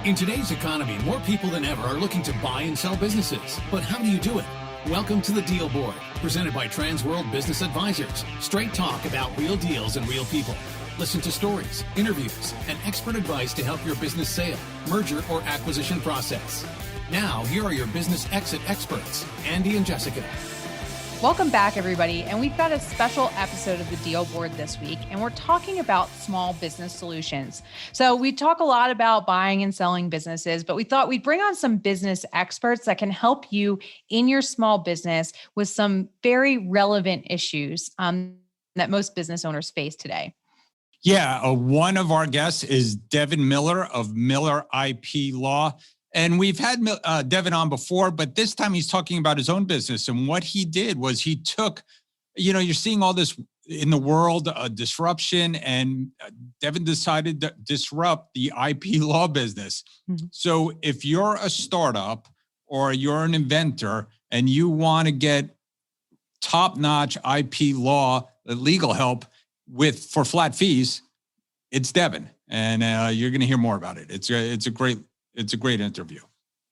In today's economy, more people than ever are looking to buy and sell businesses. But how do you do it? Welcome to the Deal Board, presented by Transworld Business Advisors. Straight talk about real deals and real people. Listen to stories, interviews, and expert advice to help your business sale, merger, or acquisition process. Now, here are your business exit experts, Andy and Jessica. Welcome back, everybody. And we've got a special episode of the Deal Board this week, and we're talking about small business solutions. So we talk a lot about buying and selling businesses, but we thought we'd bring on some business experts that can help you in your small business with some very relevant issues that most business owners face today. Yeah, one of our guests is Devin Miller of Miller IP Law. And we've had Devin on before, but this time he's talking about his own business. And what he did was he took, you're seeing all this in the world, disruption, and Devin decided to disrupt the IP law business. Mm-hmm. So if you're a startup or you're an inventor and you want to get top-notch IP law, legal help for flat fees, it's Devin. And you're going to hear more about it. It's a great interview.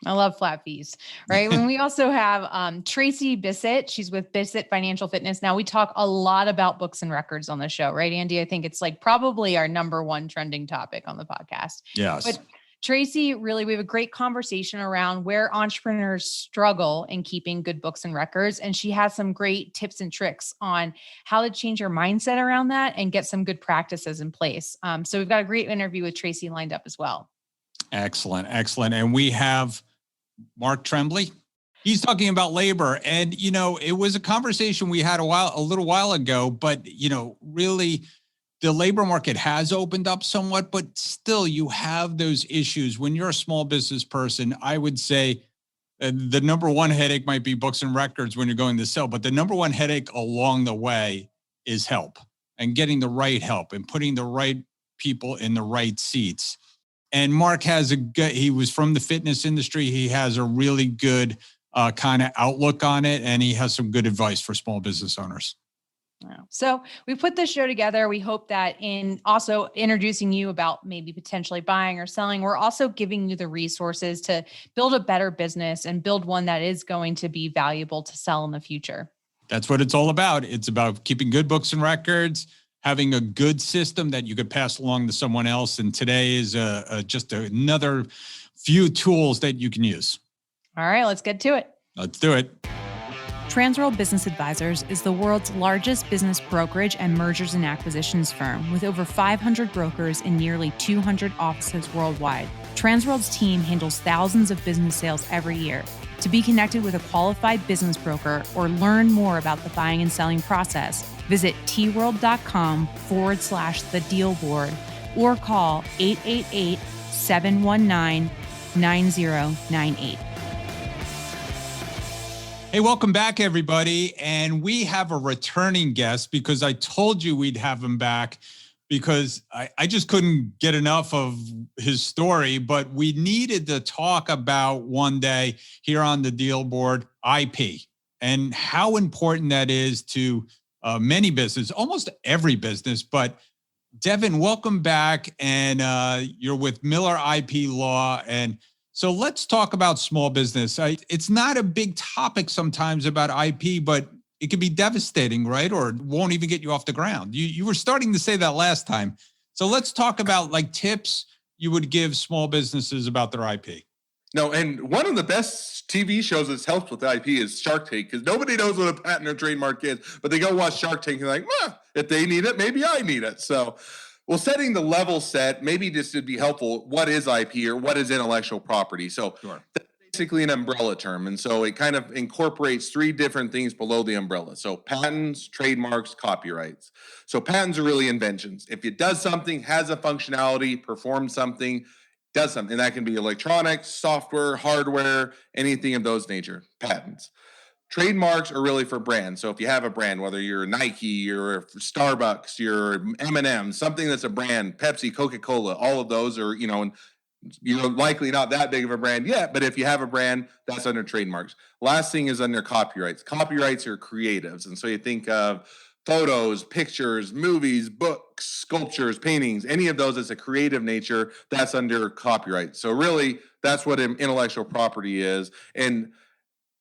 I love flat fees, right? And we also have Tracey Bissett. She's with Bissett Financial Fitness. Now, we talk a lot about books and records on the show, right, Andy? I think it's like probably our number one trending topic on the podcast. Yes. But Tracey, really, we have a great conversation around where entrepreneurs struggle in keeping good books and records. And she has some great tips and tricks on how to change your mindset around that and get some good practices in place. So we've got a great interview with Tracey lined up as well. Excellent. And we have Mark Tremblay. He's talking about labor. And, it was a conversation we had a little while ago, but, really the labor market has opened up somewhat, but still you have those issues. When you're a small business person, I would say the number one headache might be books and records when you're going to sell, but the number one headache along the way is help and getting the right help and putting the right people in the right seats. And Mark he was from the fitness industry. He has a really good kind of outlook on it, and he has some good advice for small business owners. So we put this show together. We hope that in also introducing you about maybe potentially buying or selling, we're also giving you the resources to build a better business and build one that is going to be valuable to sell in the future. That's what it's all about. It's about keeping good books and records, having a good system that you could pass along to someone else. And today is just another few tools that you can use. All right, let's get to it. Let's do it. Transworld Business Advisors is the world's largest business brokerage and mergers and acquisitions firm with over 500 brokers in nearly 200 offices worldwide. Transworld's team handles thousands of business sales every year. To be connected with a qualified business broker or learn more about the buying and selling process, visit tworld.com/the deal board or call 888-719-9098. Hey, welcome back, everybody. And we have a returning guest because I told you we'd have him back because I just couldn't get enough of his story, but we needed to talk about one day here on the Deal Board, IP, and how important that is to many businesses, almost every business. But Devin, welcome back. And you're with Miller IP Law. And so let's talk about small business. It's not a big topic sometimes about IP, but it can be devastating, right? Or it won't even get you off the ground. You were starting to say that last time. So let's talk about tips you would give small businesses about their IP. No, and one of the best TV shows that's helped with IP is Shark Tank, because nobody knows what a patent or trademark is, but they go watch Shark Tank and they're like, if they need it, maybe I need it. So, setting the level set, maybe this would be helpful. What is IP or what is intellectual property? So sure. That's basically an umbrella term. And so it kind of incorporates three different things below the umbrella. So patents, trademarks, copyrights. So patents are really inventions. If it does something, has a functionality, performs something, does something, that can be electronics, software, hardware, anything of those nature, patents. Trademarks are really for brands. So if you have a brand, whether you're Nike, you're Starbucks, you're M&M, something that's a brand, Pepsi, Coca-Cola, all of those are, and you're likely not that big of a brand yet, but if you have a brand, that's under trademarks. Last thing is under copyrights. Copyrights are creatives. And so you think of photos, pictures, movies, books, sculptures, paintings, any of those that's a creative nature, that's under copyright. So really, that's what intellectual property is. And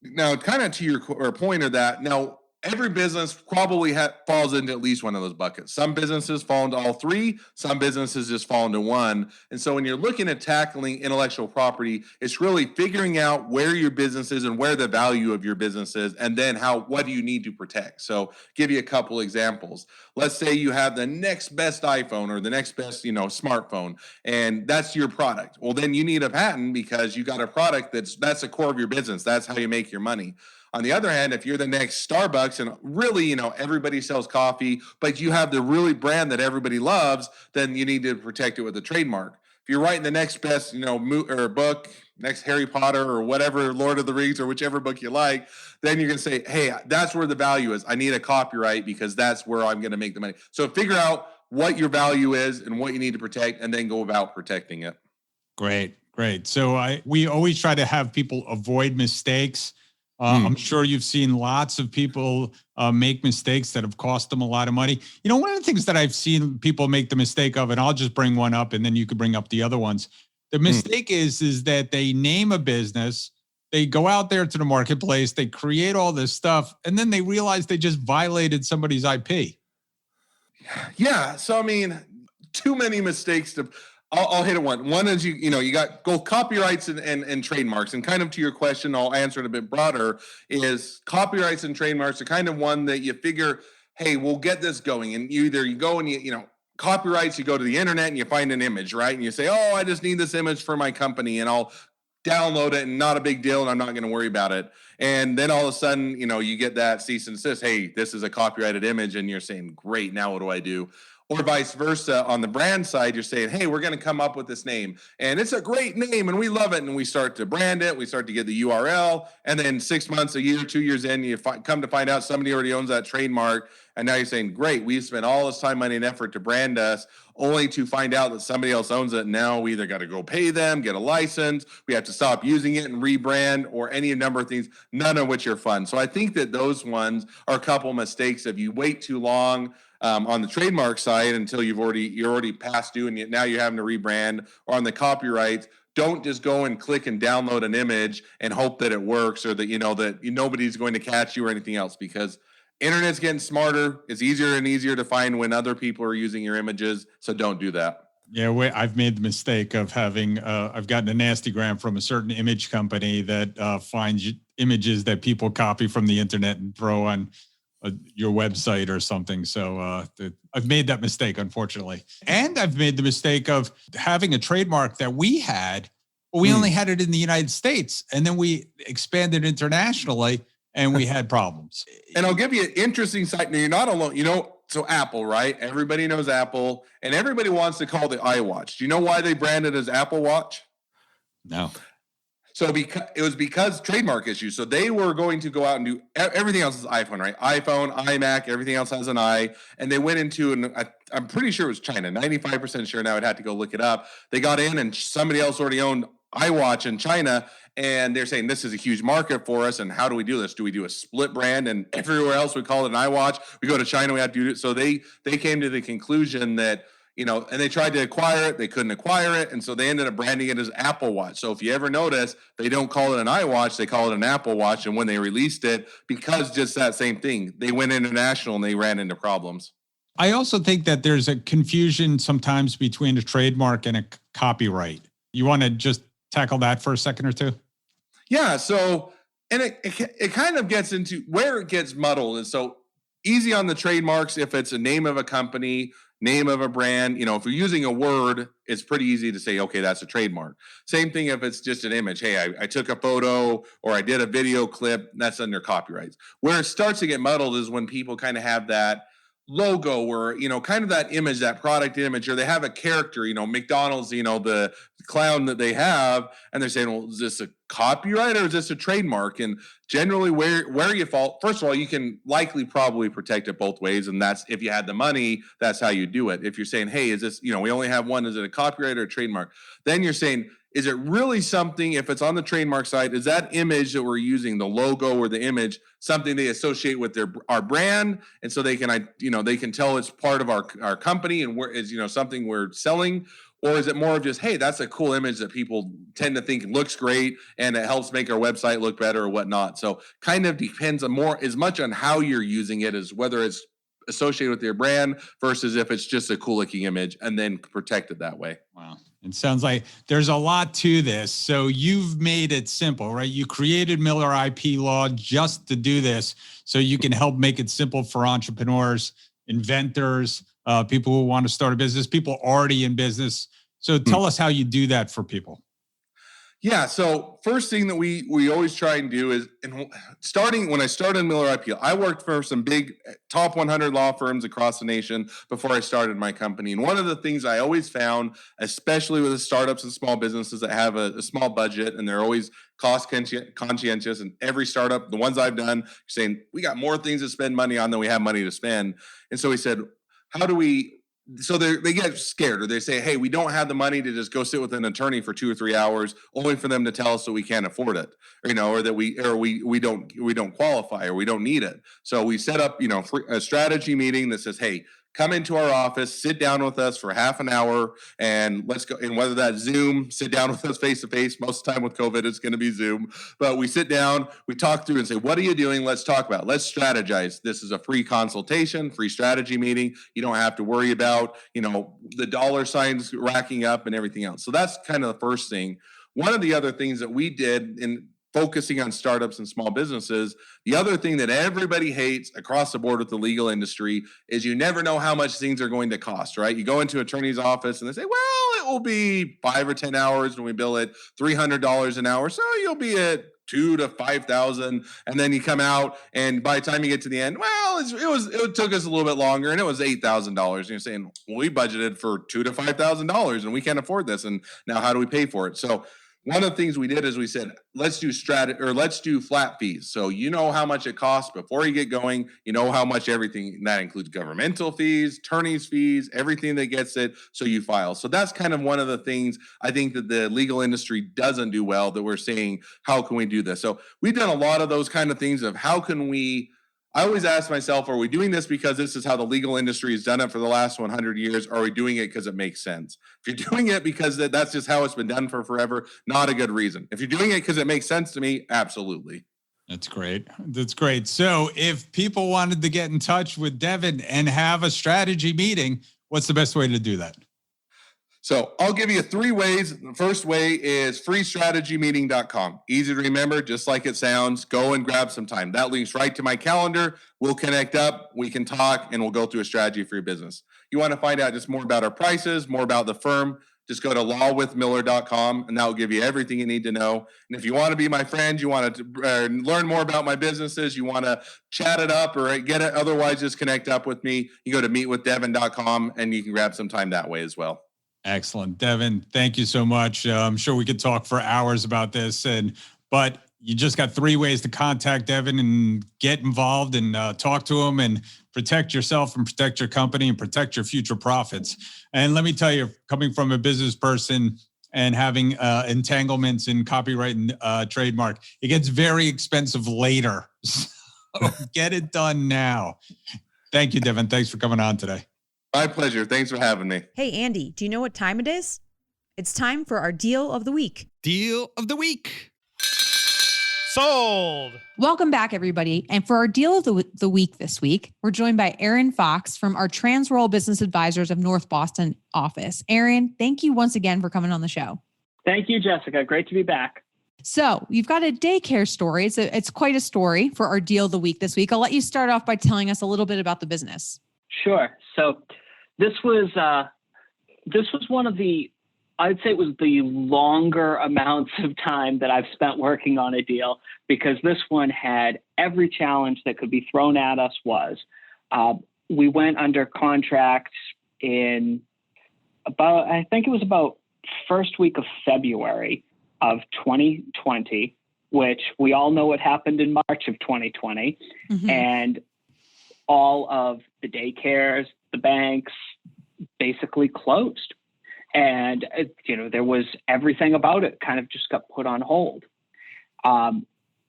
now, kind of to your point of that, now every business probably falls into at least one of those buckets. Some businesses fall into all three, some businesses just fall into one. And so when you're looking at tackling intellectual property, it's really figuring out where your business is and where the value of your business is, and then what do you need to protect. So give you a couple examples. Let's say you have the next best iPhone or the next best, smartphone, and that's your product. Well, then you need a patent because you got a product that's the core of your business. That's how you make your money. On the other hand, if you're the next Starbucks and really, everybody sells coffee, but you have the really brand that everybody loves, then you need to protect it with a trademark. If you're writing the next best, or book, next Harry Potter or whatever, Lord of the Rings or whichever book you like, then you're going to say, hey, that's where the value is. I need a copyright because that's where I'm going to make the money. So figure out what your value is and what you need to protect, and then go about protecting it. Great. So we always try to have people avoid mistakes. I'm sure you've seen lots of people make mistakes that have cost them a lot of money. One of the things that I've seen people make the mistake of, and I'll just bring one up and then you can bring up the other ones. The mistake is that they name a business, they go out there to the marketplace, they create all this stuff, and then they realize they just violated somebody's IP. Yeah. So, too many mistakes to... I'll hit it one. One is you got both copyrights and trademarks. And kind of to your question, I'll answer it a bit broader, is copyrights and trademarks are kind of one that you figure, hey, we'll get this going. And you go and copyrights, you go to the internet and you find an image, right? And you say, oh, I just need this image for my company and I'll download it and not a big deal and I'm not going to worry about it. And then all of a sudden, you get that cease and desist. Hey, this is a copyrighted image. And you're saying, great, now what do I do? Or vice versa, on the brand side, you're saying, hey, we're going to come up with this name. And it's a great name, and we love it. And we start to brand it. We start to get the URL. And then 6 months, a year, 2 years in, you come to find out somebody already owns that trademark. And now you're saying, great, we spent all this time, money, and effort to brand us, only to find out that somebody else owns it. Now we either got to go pay them, get a license, we have to stop using it and rebrand, or any number of things, none of which are fun. So I think that those ones are a couple mistakes. If you wait too long on the trademark side until you're already past due, and now you're having to rebrand, or on the copyrights, don't just go and click and download an image and hope that it works, or that that nobody's going to catch you or anything else, because internet's getting smarter. It's easier and easier to find when other people are using your images. So don't do that. Yeah, I've made the mistake of having, I've gotten a nasty gram from a certain image company that finds images that people copy from the internet and throw on your website or something. So I've made that mistake, unfortunately. And I've made the mistake of having a trademark that we had, but we only had it in the United States. And then we expanded internationally and we had problems. And I'll give you an interesting site. Now, you're not alone. So Apple, right? Everybody knows Apple, and everybody wants to call the iWatch. Do you know why they branded as Apple Watch? No. So it was because trademark issues. So they were going to go out and do everything else is iPhone, right? iPhone, iMac, everything else has an I. And they went into, I'm pretty sure it was China, 95% sure now. I'd have to go look it up. They got in and somebody else already owned iWatch in China. And they're saying, this is a huge market for us. And how do we do this? Do we do a split brand? And everywhere else we call it an iWatch. We go to China, we have to do it. So they came to the conclusion that, and they tried to acquire it. They couldn't acquire it. And so they ended up branding it as Apple Watch. So if you ever notice, they don't call it an iWatch, they call it an Apple Watch. And when they released it, because just that same thing, they went international and they ran into problems. I also think that there's a confusion sometimes between a trademark and a copyright. You want to just tackle that for a second or two? Yeah. So, and it kind of gets into where it gets muddled. And so easy on the trademarks, if it's a name of a company, name of a brand, if you're using a word, it's pretty easy to say, okay, that's a trademark. Same thing if it's just an image. Hey, I took a photo or I did a video clip, that's under copyrights. Where it starts to get muddled is when people kind of have that logo or, kind of that image, that product image, or they have a character, McDonald's, the clown that they have, and they're saying, well, is this a copyright or is this a trademark? And generally where you fall, first of all, you can likely probably protect it both ways. And that's, if you had the money, that's how you do it. If you're saying, hey, is this, we only have one, is it a copyright or a trademark? Then you're saying, is it really something, if it's on the trademark side, is that image that we're using, the logo or the image, something they associate with our brand? And so they can, they can tell it's part of our company and where is, something we're selling? Or is it more of just, hey, that's a cool image that people tend to think looks great and it helps make our website look better or whatnot? So kind of depends on as much on how you're using it as whether it's associated with your brand versus if it's just a cool looking image and then protect it that way. Wow. It sounds like there's a lot to this. So you've made it simple, right? You created Miller IP Law just to do this so you can help make it simple for entrepreneurs, inventors, people who want to start a business, people already in business. So tell us how you do that for people. Yeah. So first thing that we always try and do is, when I started Miller IP, I worked for some big top 100 law firms across the nation before I started my company. And one of the things I always found, especially with the startups and small businesses that have a small budget and they're always cost conscientious, and every startup, the ones I've done, saying we got more things to spend money on than we have money to spend. And so we said, how do we? So they get scared, or they say, hey, we don't have the money to just go sit with an attorney for 2 or 3 hours only for them to tell us that we can't afford it, or that we don't qualify or we don't need it. So we set up, a strategy meeting that says, hey, come into our office, sit down with us for half an hour, and let's go. And whether that's Zoom, sit down with us face to face. Most of the time with COVID, it's going to be Zoom. But we sit down, we talk through and say, what are you doing? Let's talk about it. Let's strategize. This is a free consultation, free strategy meeting. You don't have to worry about, the dollar signs racking up and everything else. So that's kind of the first thing. One of the other things that we did in focusing on startups and small businesses, the other thing that everybody hates across the board with the legal industry is you never know how much things are going to cost, right? You go into an attorney's office and they say, well, it will be 5 or 10 hours and we bill it $300 an hour. So you'll be at $2,000 to $5,000. And then you come out and by the time you get to the end, well, it took us a little bit longer and it was $8,000. And you're saying, well, we budgeted for $2,000 to $5,000 and we can't afford this. And now how do we pay for it? So one of the things we did is we said, let's do flat fees. So you know how much it costs before you get going. You know how much everything that includes governmental fees, attorney's fees, everything that gets it. So you file. So that's kind of one of the things I think that the legal industry doesn't do well, that we're saying, how can we do this? So we've done a lot of those kind of things of how can we. I always ask myself, are we doing this because this is how the legal industry has done it for the last 100 years? Or are we doing it because it makes sense? If you're doing it because that's just how it's been done for forever, not a good reason. If you're doing it because it makes sense to me, absolutely. That's great. That's great. So if people wanted to get in touch with Devin and have a strategy meeting, what's the best way to do that? So I'll give you 3 ways. The first way is freestrategymeeting.com. Easy to remember, just like it sounds. Go and grab some time. That links right to my calendar. We'll connect up, we can talk, and we'll go through a strategy for your business. You want to find out just more about our prices, more about the firm, just go to lawwithmiller.com, and that will give you everything you need to know. And if you want to be my friend, you want to learn more about my businesses, you want to chat it up or get it, otherwise just connect up with me. You go to meetwithdevin.com, and you can grab some time that way as well. Excellent. Devin, thank you so much. I'm sure we could talk for hours about this, but you just got 3 ways to contact Devin and get involved and talk to him and protect yourself and protect your company and protect your future profits. And let me tell you, coming from a business person and having entanglements in copyright and trademark, it gets very expensive later. So get it done now. Thank you, Devin. Thanks for coming on today. My pleasure. Thanks for having me. Hey, Andy, do you know what time it is? It's time for our deal of the week. Deal of the week. Sold. Welcome back, everybody. And for our deal of the week this week, we're joined by Aaron Fox from our Transworld Business Advisors of North Boston office. Aaron, thank you once again for coming on the show. Thank you, Jessica. Great to be back. So you've got a daycare story. It's quite a story for our deal of the week this week. I'll let you start off by telling us a little bit about the business. Sure. So this was one of the, I'd say it was the longer amounts of time that I've spent working on a deal, because this one had every challenge that could be thrown at us. We went under contract in about first week of February. of 2020, which we all know what happened in March of 2020, and all of the daycares, the banks basically closed. And, there was everything about it kind of just got put on hold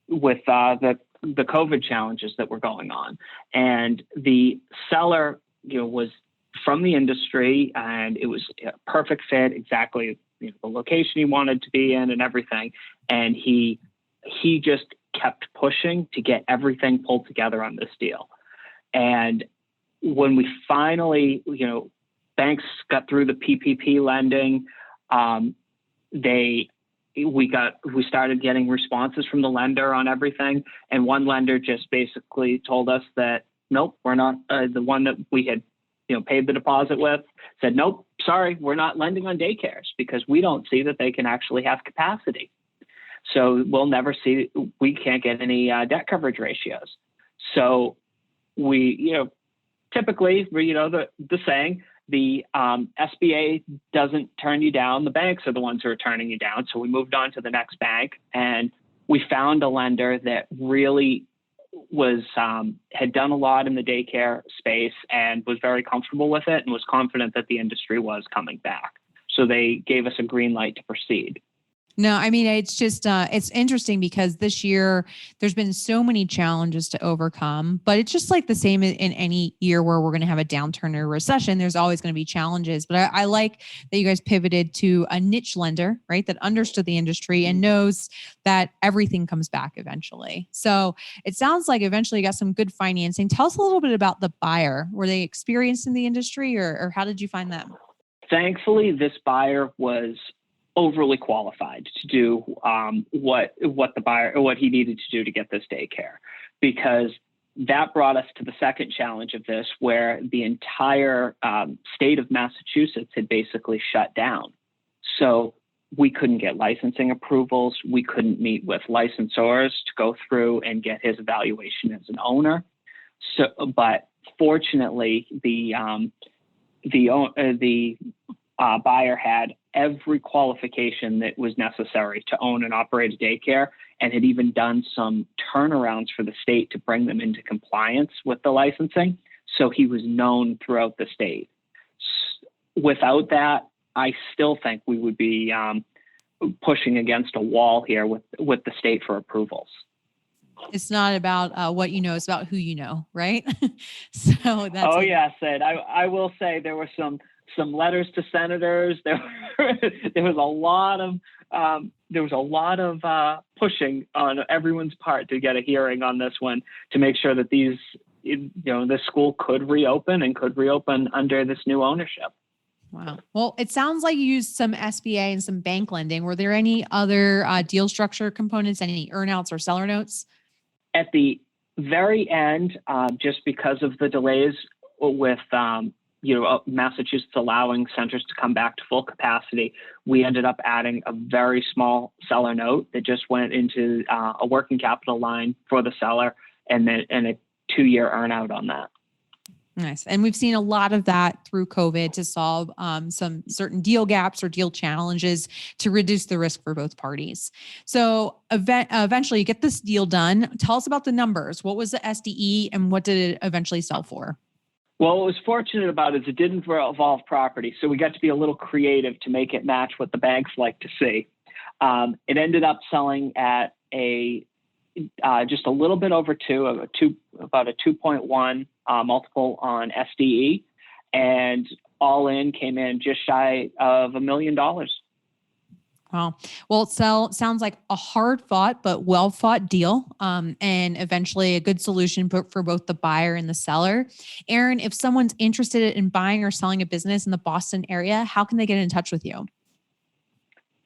with the COVID challenges that were going on. And the seller, was from the industry, and it was a perfect fit, exactly the location he wanted to be in and everything. And he just kept pushing to get everything pulled together on this deal. And when we finally, banks got through the PPP lending, we started getting responses from the lender on everything. And one lender just basically told us that, nope, we're not, the one that we had, paid the deposit with said, nope, sorry, we're not lending on daycares because we don't see that they can actually have capacity. So we can't get any debt coverage ratios. So we, typically, the saying, the SBA doesn't turn you down. The banks are the ones who are turning you down. So we moved on to the next bank, and we found a lender that really was had done a lot in the daycare space and was very comfortable with it and was confident that the industry was coming back. So they gave us a green light to proceed. No, I mean, it's just, it's interesting because this year there's been so many challenges to overcome, but it's just like the same in any year where we're going to have a downturn or a recession. There's always going to be challenges, but I like that you guys pivoted to a niche lender, right? That understood the industry and knows that everything comes back eventually. So it sounds like eventually you got some good financing. Tell us a little bit about the buyer. Were they experienced in the industry or how did you find them? Thankfully, this buyer was overly qualified to do what he needed to do to get this daycare, because that brought us to the second challenge of this, where the entire state of Massachusetts had basically shut down. So we couldn't get licensing approvals. We couldn't meet with licensors to go through and get his evaluation as an owner. So, but fortunately, the buyer had every qualification that was necessary to own and operate a daycare, and had even done some turnarounds for the state to bring them into compliance with the licensing. So he was known throughout the state. Without that, I still think we would be pushing against a wall here with the state for approvals. It's not about what you know, it's about who you know, right? So that's yes, Ed. I will say there were some letters to senators. There was a lot of pushing on everyone's part to get a hearing on this one, to make sure that this school could reopen under this new ownership. Wow. Well, it sounds like you used some SBA and some bank lending. Were there any other deal structure components, any earnouts or seller notes? At the very end, just because of the delays with Massachusetts allowing centers to come back to full capacity, we ended up adding a very small seller note that just went into a working capital line for the seller, and a 2-year earnout on that. Nice. And we've seen a lot of that through COVID to solve some certain deal gaps or deal challenges to reduce the risk for both parties. So eventually you get this deal done. Tell us about the numbers. What was the SDE and what did it eventually sell for? Well, what was fortunate about it is it didn't involve property. So we got to be a little creative to make it match what the banks like to see. It ended up selling at just a little bit over about a 2.1 multiple on SDE, and all in came in just shy of $1 million. Wow. Well, it sounds like a hard fought, but well fought deal. And eventually a good solution for both the buyer and the seller. Aaron, if someone's interested in buying or selling a business in the Boston area, how can they get in touch with you?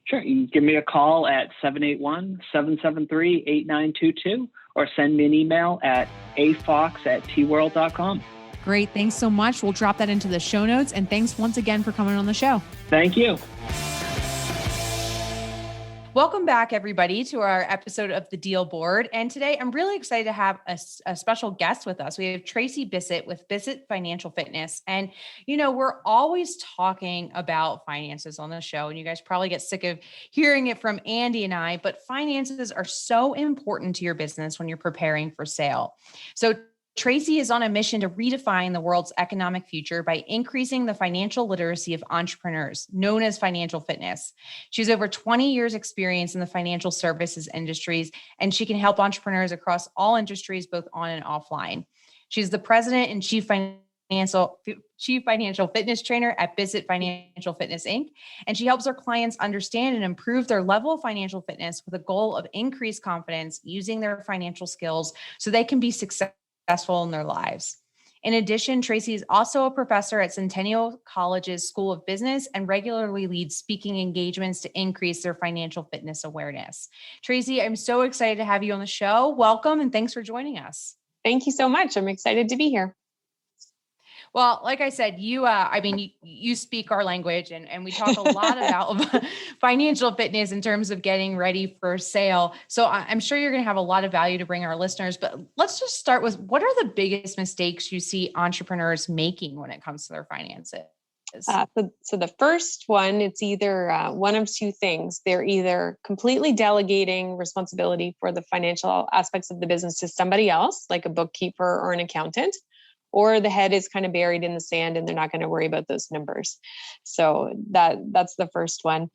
Sure. You can give me a call at 781-773-8922 or send me an email at afox@tworld.com. Great. Thanks so much. We'll drop that into the show notes. And thanks once again for coming on the show. Thank you. Welcome back, everybody, to our episode of The Deal Board. And today I'm really excited to have a special guest with us. We have Tracey Bissett with Bissett Financial Fitness. And, we're always talking about finances on the show, and you guys probably get sick of hearing it from Andy and I, but finances are so important to your business when you're preparing for sale. So Tracey is on a mission to redefine the world's economic future by increasing the financial literacy of entrepreneurs, known as financial fitness. She has over 20 years experience in the financial services industries, and she can help entrepreneurs across all industries, both on and offline. She's the president and chief financial fitness trainer at Bissett Financial Fitness, Inc. And she helps her clients understand and improve their level of financial fitness with a goal of increased confidence using their financial skills so they can be successful in their lives. In addition, Tracey is also a professor at Centennial College's School of Business and regularly leads speaking engagements to increase their financial fitness awareness. Tracey, I'm so excited to have you on the show. Welcome, and thanks for joining us. Thank you so much. I'm excited to be here. Well, like I said, you speak our language, and we talk a lot about financial fitness in terms of getting ready for sale. So I'm sure you're going to have a lot of value to bring our listeners, but let's just start with, what are the biggest mistakes you see entrepreneurs making when it comes to their finances? So the first one, it's either one of two things. They're either completely delegating responsibility for the financial aspects of the business to somebody else, like a bookkeeper or an accountant, or the head is kind of buried in the sand and they're not going to worry about those numbers. So that's the first one.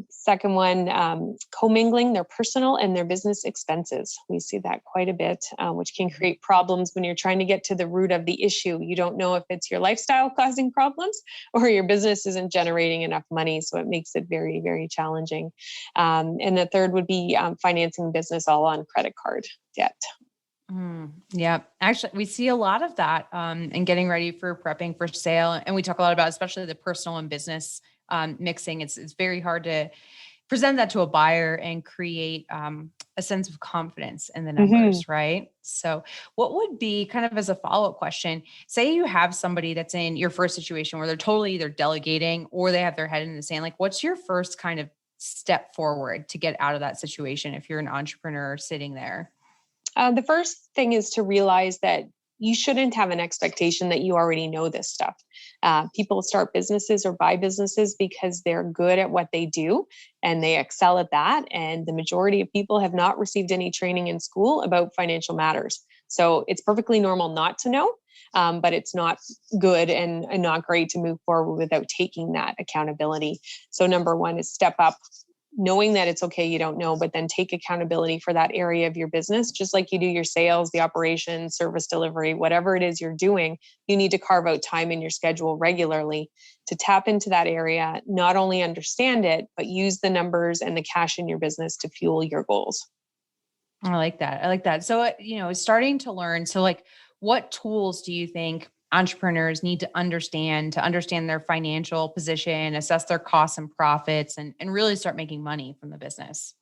Second one, commingling their personal and their business expenses. We see that quite a bit, which can create problems when you're trying to get to the root of the issue. You don't know if it's your lifestyle causing problems or your business isn't generating enough money. So it makes it very, very challenging. And the third would be financing business all on credit card debt. Yeah, actually, we see a lot of that in getting ready for prepping for sale. And we talk a lot about, especially the personal and business mixing. It's very hard to present that to a buyer and create a sense of confidence in the numbers, right? So what would be, kind of as a follow-up question, say you have somebody that's in your first situation where they're totally either delegating or they have their head in the sand. Like, what's your first kind of step forward to get out of that situation if you're an entrepreneur sitting there? The first thing is to realize that you shouldn't have an expectation that you already know this stuff. People start businesses or buy businesses because they're good at what they do and they excel at that. And the majority of people have not received any training in school about financial matters. So it's perfectly normal not to know, but it's not good and not great to move forward without taking that accountability. So number one is step up, knowing that it's okay, you don't know, but then take accountability for that area of your business, just like you do your sales, the operations, service delivery, whatever it is you're doing. You need to carve out time in your schedule regularly to tap into that area, not only understand it, but use the numbers and the cash in your business to fuel your goals. I like that. So, starting to learn. So like, what tools do you think entrepreneurs need to understand their financial position, assess their costs and profits, and really start making money from the business?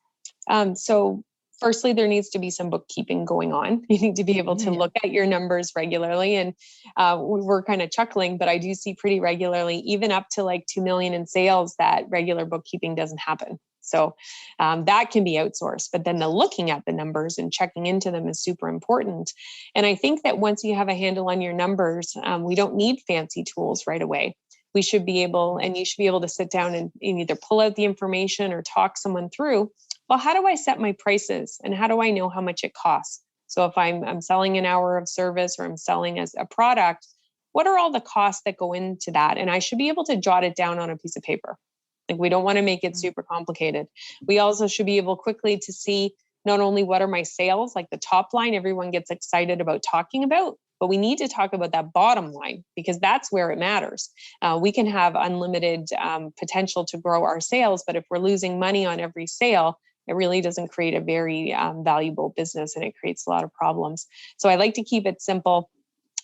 So firstly, there needs to be some bookkeeping going on. You need to be able to look at your numbers regularly. And we're kind of chuckling, but I do see pretty regularly, even up to like 2 million in sales, that regular bookkeeping doesn't happen. So that can be outsourced, but then the looking at the numbers and checking into them is super important. And I think that once you have a handle on your numbers, we don't need fancy tools right away. You should be able to sit down and either pull out the information or talk someone through, well, how do I set my prices and how do I know how much it costs? So if I'm selling an hour of service or I'm selling as a product, what are all the costs that go into that? And I should be able to jot it down on a piece of paper. Like, we don't want to make it super complicated. We also should be able quickly to see not only what are my sales, like the top line, everyone gets excited about talking about, but we need to talk about that bottom line because that's where it matters. We can have unlimited potential to grow our sales, but if we're losing money on every sale, it really doesn't create a very valuable business and it creates a lot of problems. So I like to keep it simple.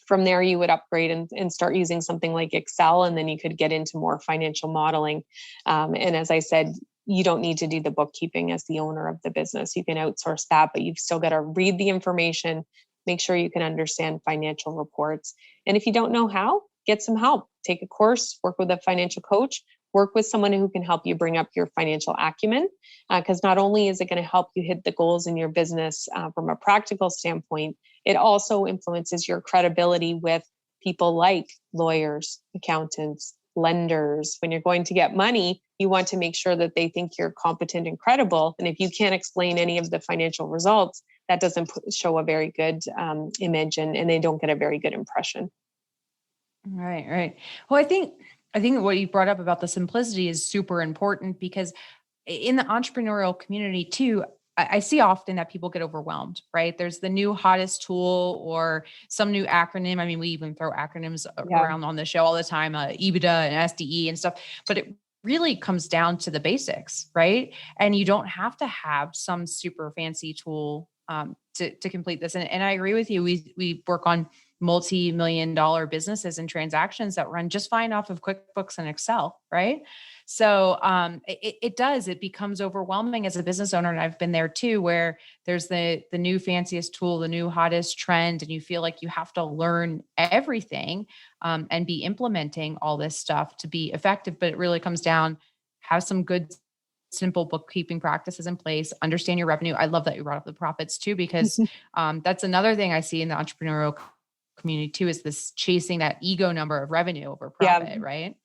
From there, you would upgrade and start using something like Excel, and then you could get into more financial modeling. And as I said, you don't need to do the bookkeeping as the owner of the business. You can outsource that, but you've still got to read the information, make sure you can understand financial reports. And if you don't know how, get some help. Take a course, work with a financial coach, work with someone who can help you bring up your financial acumen, because not only is it going to help you hit the goals in your business from a practical standpoint, it also influences your credibility with people like lawyers, accountants, lenders. When you're going to get money, you want to make sure that they think you're competent and credible. And if you can't explain any of the financial results, that doesn't show a very good image, and they don't get a very good impression. Right, right. Well, I think what you brought up about the simplicity is super important, because in the entrepreneurial community too, I see often that people get overwhelmed, right? There's the new hottest tool or some new acronym. I mean, we even throw acronyms around on the show all the time, EBITDA and SDE and stuff, but it really comes down to the basics, right? And you don't have to have some super fancy tool to complete this. And I agree with you. We work on multi-million-dollar businesses and transactions that run just fine off of QuickBooks and Excel, right? So it becomes overwhelming as a business owner. And I've been there too, where there's the new fanciest tool, the new hottest trend, and you feel like you have to learn everything and be implementing all this stuff to be effective. But it really comes down, have some good, simple bookkeeping practices in place, understand your revenue. I love that you brought up the profits too, because that's another thing I see in the entrepreneurial community too, is this chasing that ego number of revenue over profit, right?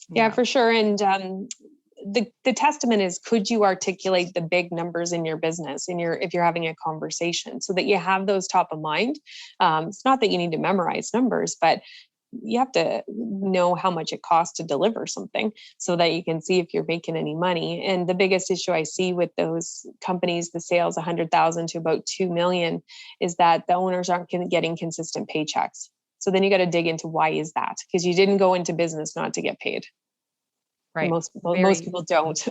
Yeah, for sure. And the testament is, could you articulate the big numbers in your business if you're having a conversation, so that you have those top of mind? It's not that you need to memorize numbers, but you have to know how much it costs to deliver something so that you can see if you're making any money. And the biggest issue I see with those companies, the sales 100,000 to about 2 million, is that the owners aren't getting consistent paychecks. So then you got to dig into, why is that? Because you didn't go into business not to get paid. Right. Most people don't.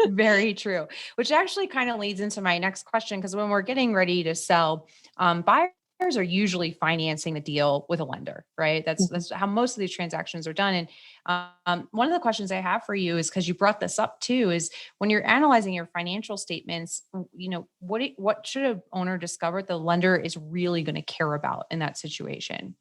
Very true. Which actually kind of leads into my next question, because when we're getting ready to sell, buyers are usually financing the deal with a lender, right? That's how most of these transactions are done. And one of the questions I have for you is, because you brought this up too, is when you're analyzing your financial statements, what should an owner discover the lender is really going to care about in that situation?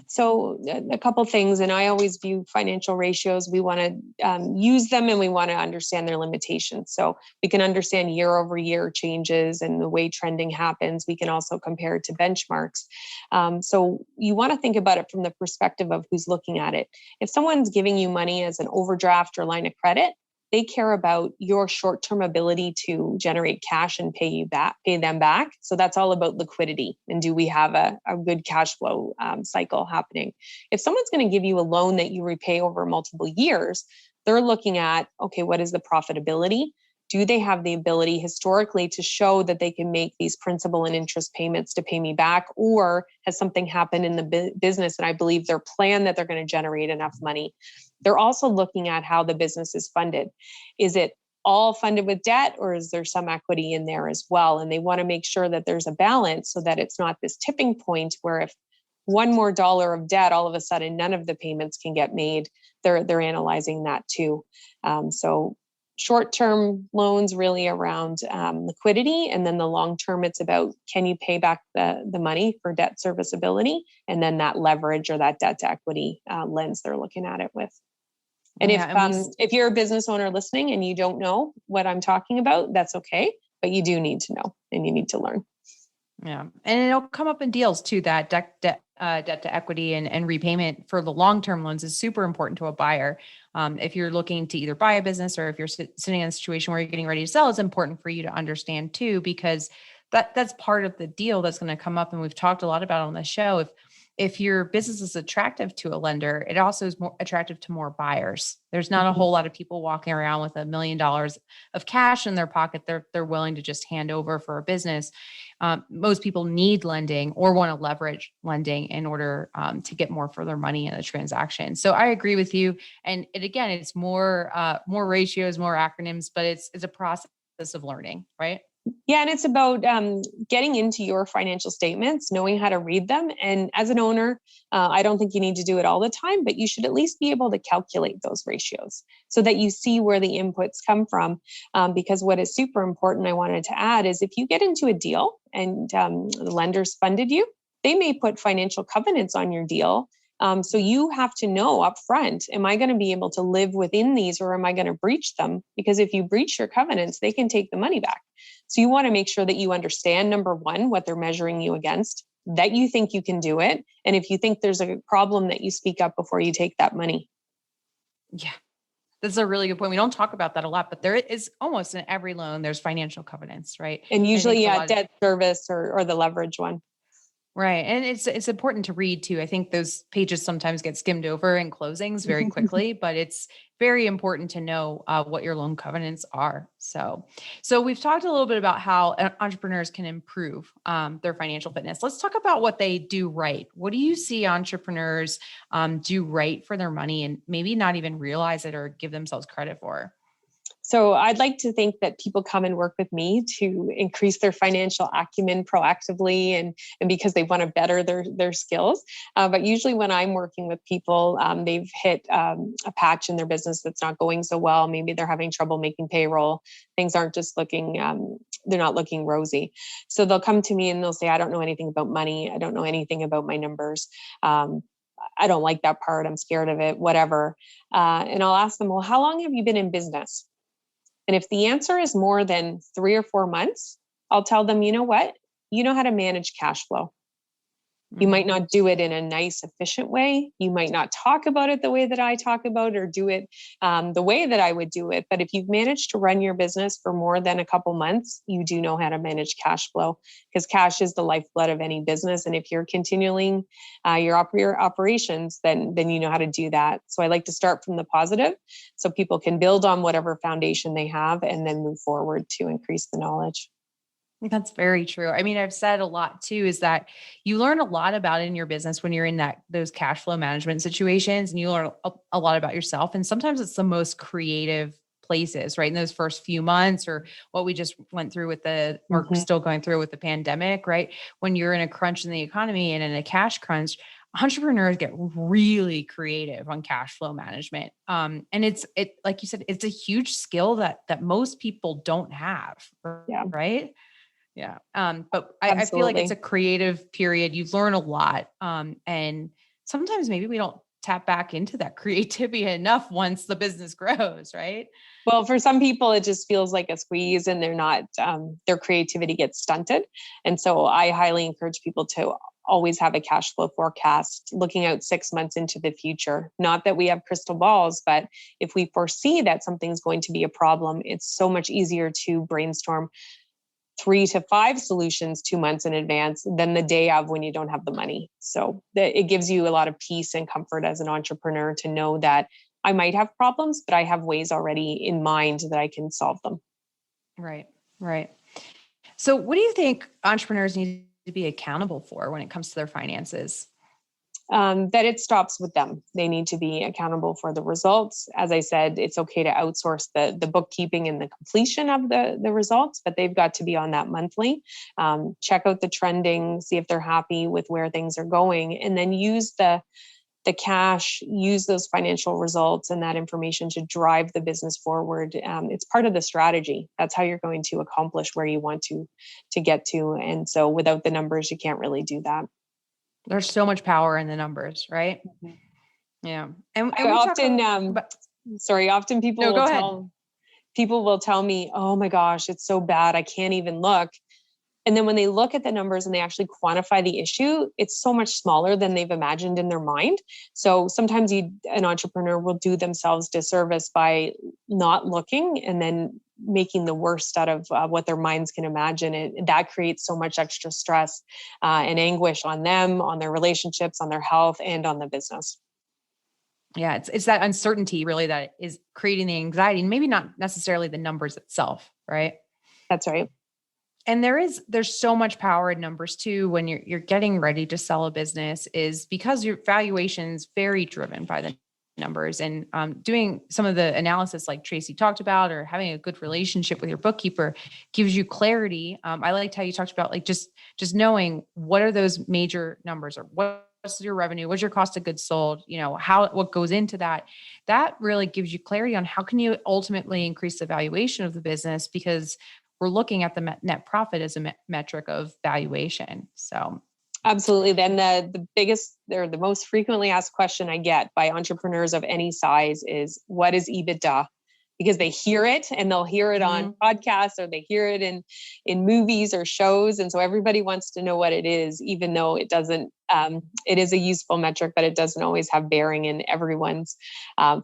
So a couple things, and I always view financial ratios. We want to use them, and we want to understand their limitations. So we can understand year over year changes and the way trending happens. We can also compare it to benchmarks. So you want to think about it from the perspective of who's looking at it. If someone's giving you money as an overdraft or line of credit, they care about your short-term ability to generate cash and pay them back. So that's all about liquidity. And do we have a good cash flow cycle happening? If someone's going to give you a loan that you repay over multiple years, they're looking at, okay, what is the profitability? Do they have the ability historically to show that they can make these principal and interest payments to pay me back? Or has something happened in the business and I believe their plan that they're going to generate enough money? They're also looking at how the business is funded. Is it all funded with debt, or is there some equity in there as well? And they want to make sure that there's a balance, so that it's not this tipping point where if one more dollar of debt, all of a sudden none of the payments can get made. They're analyzing that too. So short-term loans really around liquidity, and then the long-term, it's about, can you pay back the money for debt serviceability, and then that leverage or that debt to equity lens they're looking at it with. And if you're a business owner listening and you don't know what I'm talking about, that's okay, but you do need to know and you need to learn. Yeah. And it'll come up in deals too, that debt to equity and repayment for the long-term loans is super important to a buyer. If you're looking to either buy a business, or if you're sitting in a situation where you're getting ready to sell, it's important for you to understand too, because that's part of the deal that's going to come up. And we've talked a lot about it on the show. If your business is attractive to a lender, it also is more attractive to more buyers. There's not a whole lot of people walking around with $1 million of cash in their pocket they're willing to just hand over for a business. Most people need lending or want to leverage lending in order to get more for their money in a transaction. So I agree with you. And it's more ratios, more acronyms, but it's a process of learning, right? Yeah. And it's about getting into your financial statements, knowing how to read them. And as an owner, I don't think you need to do it all the time, but you should at least be able to calculate those ratios so that you see where the inputs come from. Because what is super important, I wanted to add, is if you get into a deal and the lenders funded you, they may put financial covenants on your deal. So you have to know up front, am I going to be able to live within these or am I going to breach them? Because if you breach your covenants, they can take the money back. So you want to make sure that you understand, number one, what they're measuring you against, that you think you can do it. And if you think there's a problem, that you speak up before you take that money. Yeah. That's a really good point. We don't talk about that a lot, but there is almost in every loan, there's financial covenants, right? And usually, yeah, debt service or the leverage one. Right. And it's important to read too. I think those pages sometimes get skimmed over in closings very quickly, but it's very important to know what your loan covenants are. So we've talked a little bit about how entrepreneurs can improve their financial fitness. Let's talk about what they do right. What do you see entrepreneurs do right for their money and maybe not even realize it or give themselves credit for? So I'd like to think that people come and work with me to increase their financial acumen proactively and because they want to better their skills. But usually when I'm working with people, they've hit a patch in their business that's not going so well. Maybe they're having trouble making payroll. Things aren't just looking, they're not looking rosy. So they'll come to me and they'll say, I don't know anything about money. I don't know anything about my numbers. I don't like that part. I'm scared of it, whatever. And I'll ask them, well, how long have you been in business? And if the answer is more than 3 or 4 months, I'll tell them, you know what? You know how to manage cash flow. You might not do it in a nice, efficient way. You might not talk about it the way that I talk about or do it the way that I would do it. But if you've managed to run your business for more than a couple months, you do know how to manage cash flow because cash is the lifeblood of any business. And if you're continuing your operations, then you know how to do that. So I like to start from the positive so people can build on whatever foundation they have and then move forward to increase the knowledge. That's very true. I mean, I've said a lot too, is that you learn a lot about it in your business when you're in those cash flow management situations and you learn a lot about yourself. And sometimes it's the most creative places, right? In those first few months or what we just went through with or still going through with the pandemic, right? When you're in a crunch in the economy and in a cash crunch, entrepreneurs get really creative on cash flow management. And it, like you said, it's a huge skill that most people don't have, right? Yeah. But I feel like it's a creative period. You learn a lot. And sometimes maybe we don't tap back into that creativity enough once the business grows, right? Well, for some people, it just feels like a squeeze and they're not, their creativity gets stunted. And so I highly encourage people to always have a cash flow forecast looking out 6 months into the future. Not that we have crystal balls, but if we foresee that something's going to be a problem, it's so much easier to brainstorm 3 to 5 solutions 2 months in advance than the day of when you don't have the money. So it gives you a lot of peace and comfort as an entrepreneur to know that I might have problems, but I have ways already in mind that I can solve them. Right. So what do you think entrepreneurs need to be accountable for when it comes to their finances? That it stops with them. They need to be accountable for the results. As I said, it's okay to outsource the bookkeeping and the completion of the results, but they've got to be on that monthly. Check out the trending, see if they're happy with where things are going, and then use the cash, use those financial results and that information to drive the business forward. It's part of the strategy. That's how you're going to accomplish where you want to get to. And so without the numbers, you can't really do that. There's so much power in the numbers, right? Mm-hmm. Yeah. And often people will tell me, oh my gosh, it's so bad. I can't even look. And then when they look at the numbers and they actually quantify the issue, it's so much smaller than they've imagined in their mind. So sometimes an entrepreneur will do themselves disservice by not looking and then making the worst out of what their minds can imagine. And that creates so much extra stress and anguish on them, on their relationships, on their health, and on the business. Yeah, it's that uncertainty really that is creating the anxiety, and maybe not necessarily the numbers itself, right? That's right. And there's so much power in numbers too when you're getting ready to sell a business, is because your valuation is very driven by the numbers, and doing some of the analysis like Tracey talked about, or having a good relationship with your bookkeeper gives you clarity. I liked how you talked about like just knowing what are those major numbers, or what's your revenue, what's your cost of goods sold, what goes into that. That really gives you clarity on how can you ultimately increase the valuation of the business, because we're looking at the net profit as a metric of valuation. So Absolutely. Then the biggest or the most frequently asked question I get by entrepreneurs of any size is, what is EBITDA? Because they hear it and they'll hear it on podcasts, or they hear it in movies or shows. And so everybody wants to know what it is, even though it doesn't, it is a useful metric, but it doesn't always have bearing in everyone's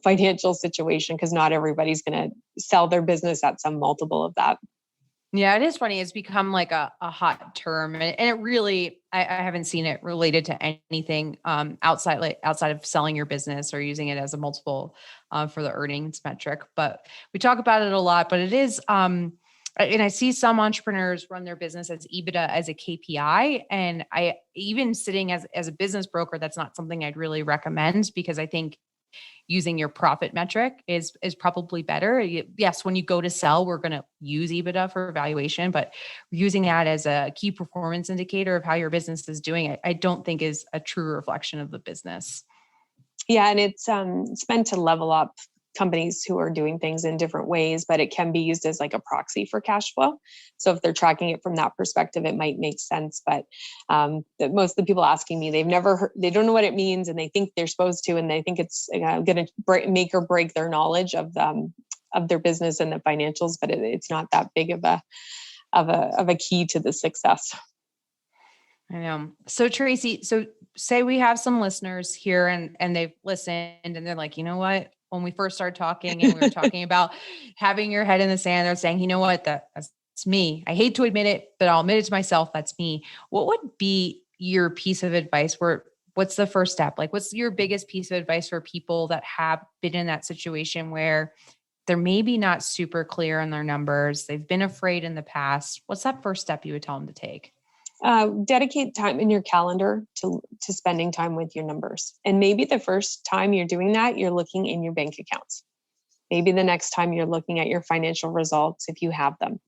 financial situation, because not everybody's going to sell their business at some multiple of that. Yeah, it is funny. It's become like a hot term, and it really, I haven't seen it related to anything outside of selling your business or using it as a multiple for the earnings metric. But we talk about it a lot. But it is, and I see some entrepreneurs run their business as EBITDA as a KPI, and I even sitting as a business broker, that's not something I'd really recommend, because I think using your profit metric is probably better. Yes, when you go to sell, we're going to use EBITDA for evaluation, but using that as a key performance indicator of how your business is doing, I don't think is a true reflection of the business. Yeah, and it's meant to level up companies who are doing things in different ways, but it can be used as like a proxy for cash flow. So if they're tracking it from that perspective, it might make sense. But most of the people asking me, they've never heard, they don't know what it means, and they think they're supposed to, and they think it's going to make or break their knowledge of their business and the financials. But it's not that big of a key to the success. I know. So Tracey, so say we have some listeners here and they've listened and they're like, you know what? When we first started talking and we were talking about having your head in the sand, they're saying, you know what, that's me. I hate to admit it, but I'll admit it to myself. That's me. What would be your piece of advice? What's the first step? Like, what's your biggest piece of advice for people that have been in that situation where they're maybe not super clear on their numbers? They've been afraid in the past. What's that first step you would tell them to take? Dedicate time in your calendar to spending time with your numbers. And maybe the first time you're doing that, you're looking in your bank accounts. Maybe the next time you're looking at your financial results, if you have them.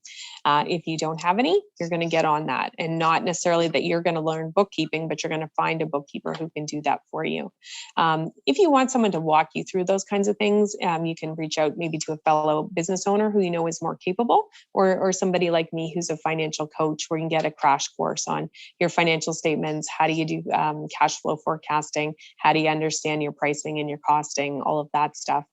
If you don't have any, you're going to get on that. And not necessarily that you're going to learn bookkeeping, but you're going to find a bookkeeper who can do that for you. If you want someone to walk you through those kinds of things, you can reach out maybe to a fellow business owner who you know is more capable, or somebody like me who's a financial coach, where you can get a crash course on your financial statements. How do you do cash flow forecasting? How do you understand your pricing and your costing? All of that stuff.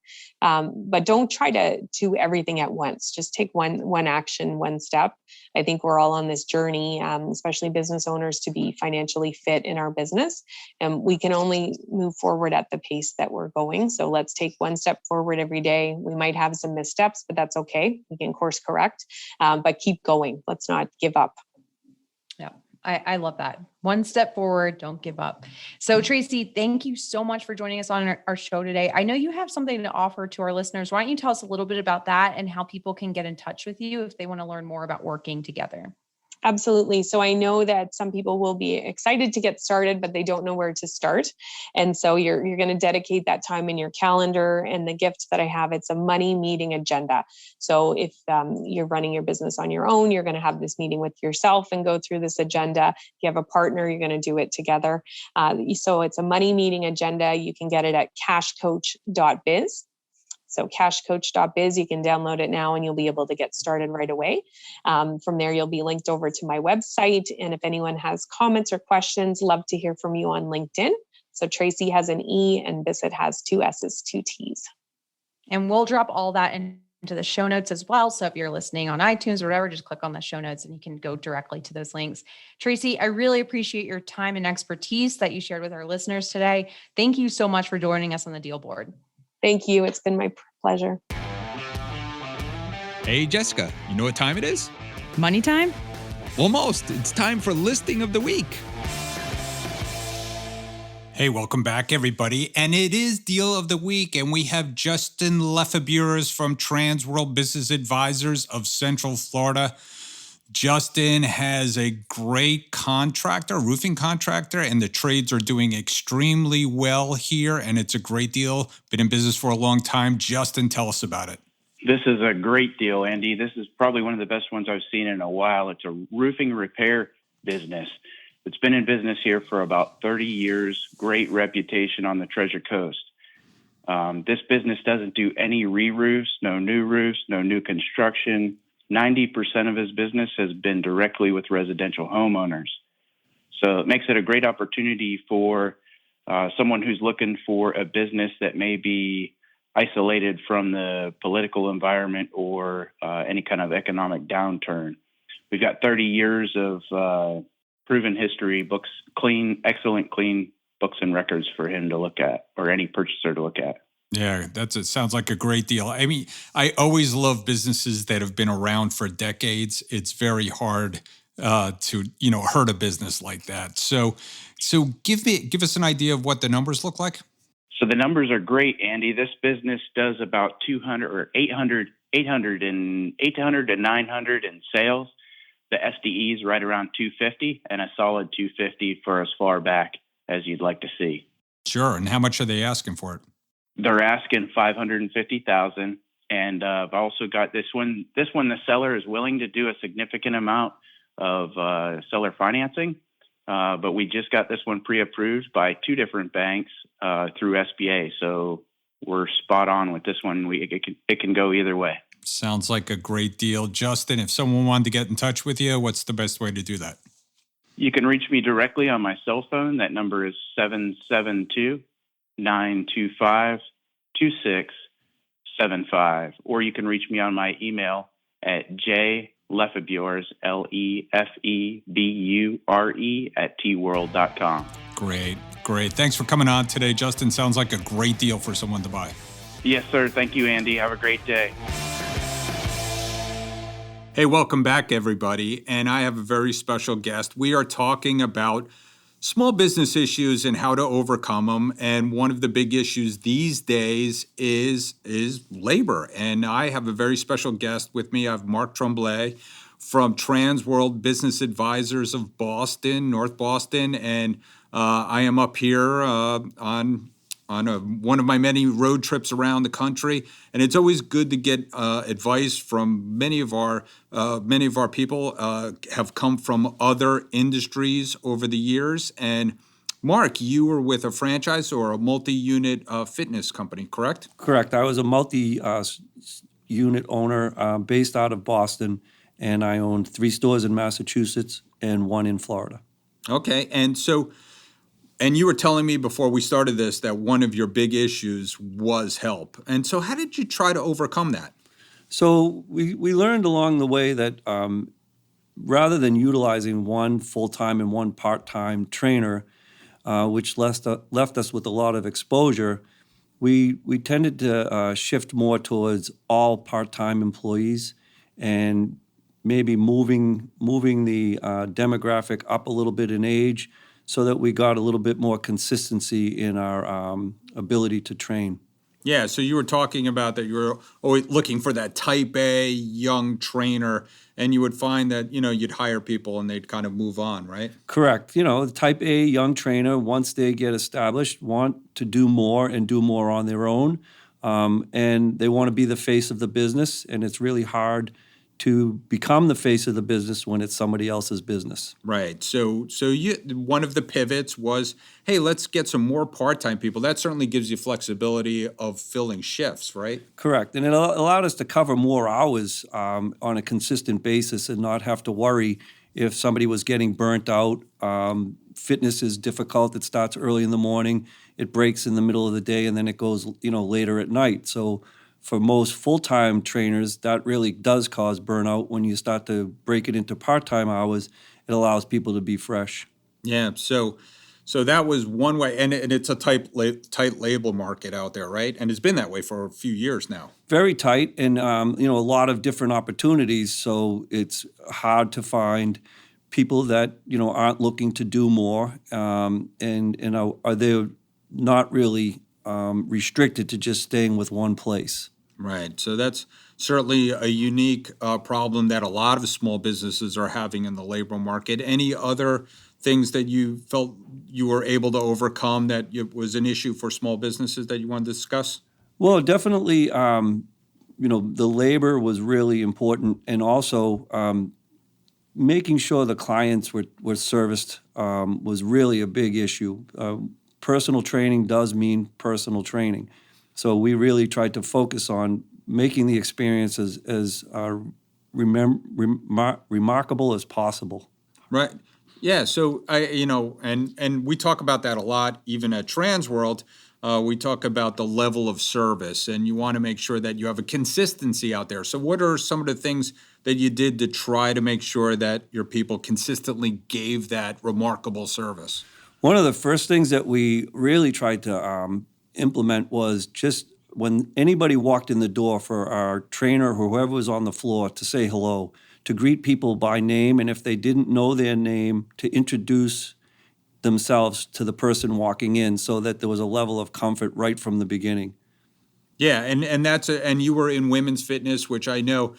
But don't try to do everything at once. Just take one action, one step. I think we're all on this journey, especially business owners, to be financially fit in our business. And we can only move forward at the pace that we're going. So let's take one step forward every day. We might have some missteps, but that's okay. We can course correct, but keep going. Let's not give up. Yeah. I love that. One step forward, don't give up. So Tracey, thank you so much for joining us on our show today. I know you have something to offer to our listeners. Why don't you tell us a little bit about that and how people can get in touch with you if they want to learn more about working together? Absolutely. So I know that some people will be excited to get started, but they don't know where to start. And so you're going to dedicate that time in your calendar. And the gift that I have, it's a money meeting agenda. So if you're running your business on your own, you're going to have this meeting with yourself and go through this agenda. If you have a partner, you're going to do it together. So it's a money meeting agenda. You can get it at cashcoach.biz. So cashcoach.biz, you can download it now and you'll be able to get started right away. From there, you'll be linked over to my website. And if anyone has comments or questions, love to hear from you on LinkedIn. So Tracey has an E and Bissett has 2 S's, 2 T's. And we'll drop all that into the show notes as well. So if you're listening on iTunes or whatever, just click on the show notes and you can go directly to those links. Tracey, I really appreciate your time and expertise that you shared with our listeners today. Thank you so much for joining us on the Deal Board. Thank you. It's been my pleasure. Hey, Jessica, you know what time it is? Money time? Almost. It's time for Listing of the Week. Hey, welcome back, everybody. And it is Deal of the Week, and we have Justin Lefebure from Transworld Business Advisors of Central Florida. Justin has a great contractor, roofing contractor, and the trades are doing extremely well here, and it's a great deal. Been in business for a long time. Justin, tell us about it. This is a great deal, Andy. This is probably one of the best ones I've seen in a while. It's a roofing repair business. It's been in business here for about 30 years, great reputation on the Treasure Coast. This business doesn't do any re-roofs, no new roofs, no new construction. 90% of his business has been directly with residential homeowners. So it makes it a great opportunity for someone who's looking for a business that may be isolated from the political environment or any kind of economic downturn. We've got 30 years of proven history, books, excellent clean books and records for him to look at, or any purchaser to look at. Yeah, it sounds like a great deal. I mean, I always love businesses that have been around for decades. It's very hard to hurt a business like that. So give us an idea of what the numbers look like. So the numbers are great, Andy. This business does about 800 to 900 in sales. The SDE is right around 250, and a solid 250 for as far back as you'd like to see. Sure. And how much are they asking for it? They're asking $550,000, and I've also got this one. This one, the seller is willing to do a significant amount of seller financing, but we just got this one pre-approved by 2 different banks through SBA. So we're spot on with this one. It can go either way. Sounds like a great deal. Justin, if someone wanted to get in touch with you, what's the best way to do that? You can reach me directly on my cell phone. That number is 772-925-2675. Or you can reach me on my email at Lefebure, Lefebure @tworld.com. Great. Thanks for coming on today, Justin. Sounds like a great deal for someone to buy. Yes, sir. Thank you, Andy. Have a great day. Hey, welcome back, everybody. And I have a very special guest. We are talking about small business issues and how to overcome them. And one of the big issues these days is labor. And I have a very special guest with me. I have Mark Tremblay from Transworld Business Advisors of Boston, North Boston. And I am up here on one of my many road trips around the country, and it's always good to get advice from many of our people have come from other industries over the years. And Mark, you were with a franchise or a multi-unit fitness company, correct? Correct. I was a multi-unit owner based out of Boston, and I owned 3 stores in Massachusetts and 1 in Florida. Okay, and you were telling me before we started this that one of your big issues was help. And so how did you try to overcome that? So we learned along the way that rather than utilizing 1 full-time and 1 part-time trainer, which left us with a lot of exposure, we tended to shift more towards all part-time employees and maybe moving the demographic up a little bit in age, so that we got a little bit more consistency in our ability to train. Yeah, so you were talking about that you were always looking for that type A young trainer, and you would find that, you'd hire people and they'd kind of move on, right? Correct. The type A young trainer, once they get established, want to do more and do more on their own, and they want to be the face of the business, and it's really hard to become the face of the business when it's somebody else's business. Right. So one of the pivots was, hey, let's get some more part-time people. That certainly gives you flexibility of filling shifts, right? Correct. And it allowed us to cover more hours on a consistent basis and not have to worry if somebody was getting burnt out. Fitness is difficult. It starts early in the morning, it breaks in the middle of the day, and then it goes, later at night. So for most full-time trainers, that really does cause burnout. When you start to break it into part-time hours, it allows people to be fresh. Yeah, so that was one way, and it's a tight labor market out there, right? And it's been that way for a few years now. Very tight, and a lot of different opportunities. So it's hard to find people that aren't looking to do more, and are they not really restricted to just staying with one place. Right. So that's certainly a unique problem that a lot of small businesses are having in the labor market. Any other things that you felt you were able to overcome that it was an issue for small businesses that you wanted to discuss? Well, definitely, the labor was really important, and also making sure the clients were serviced was really a big issue. Personal training does mean personal training. So we really tried to focus on making the experience as remarkable as possible. Right. Yeah. So and we talk about that a lot, even at Transworld. We talk about the level of service, and you want to make sure that you have a consistency out there. So what are some of the things that you did to try to make sure that your people consistently gave that remarkable service? One of the first things that we really tried to implement was just when anybody walked in the door, for our trainer or whoever was on the floor, to say hello, to greet people by name, and if they didn't know their name, to introduce themselves to the person walking in, so that there was a level of comfort right from the beginning. Yeah, and you were in women's fitness, which I know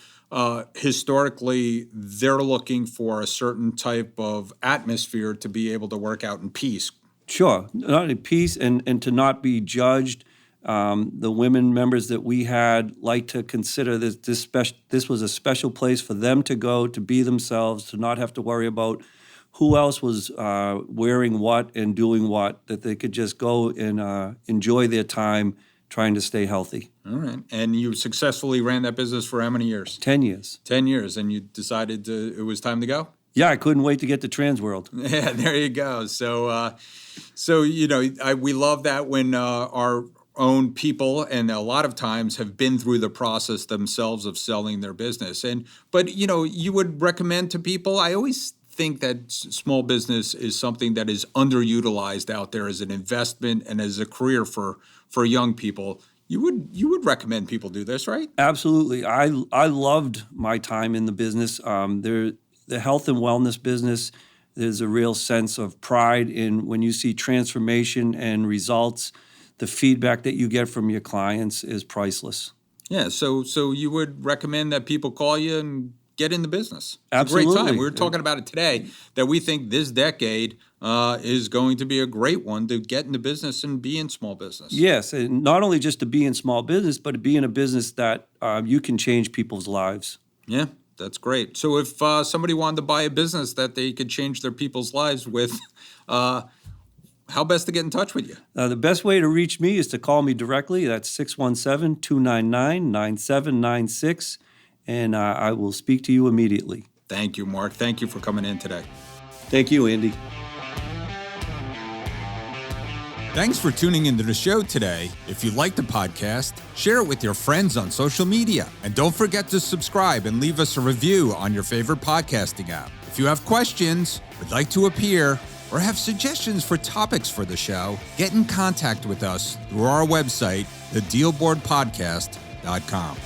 historically they're looking for a certain type of atmosphere to be able to work out in peace. Sure, not in peace, and to not be judged. The women members that we had like to consider this was a special place for them to go, to be themselves, to not have to worry about who else was wearing what and doing what, that they could just go and enjoy their time trying to stay healthy. All right. And you successfully ran that business for how many years? 10 years. 10 years. And you decided it was time to go? Yeah, I couldn't wait to get to Transworld. Yeah, there you go. So we love that when our own people, and a lot of times have been through the process themselves of selling their business. But you would recommend to people, I always think that small business is something that is underutilized out there as an investment and as a career for young people. You would recommend people do this, right? Absolutely. I loved my time in the business. The health and wellness business, there's a real sense of pride in when you see transformation and results. The feedback that you get from your clients is priceless. Yeah. So you would recommend that people call you and get in the business. It's Absolutely. a great time. We were talking about it today, that we think this decade is going to be a great one to get into business and be in small business. Yes, and not only just to be in small business, but to be in a business that you can change people's lives. Yeah, that's great. So if somebody wanted to buy a business that they could change their people's lives with, how best to get in touch with you? The best way to reach me is to call me directly. That's 617-299-9796. And I will speak to you immediately. Thank you, Mark. Thank you for coming in today. Thank you, Andy. Thanks for tuning into the show today. If you like the podcast, share it with your friends on social media. And don't forget to subscribe and leave us a review on your favorite podcasting app. If you have questions, would like to appear, or have suggestions for topics for the show, get in contact with us through our website, thedealboardpodcast.com.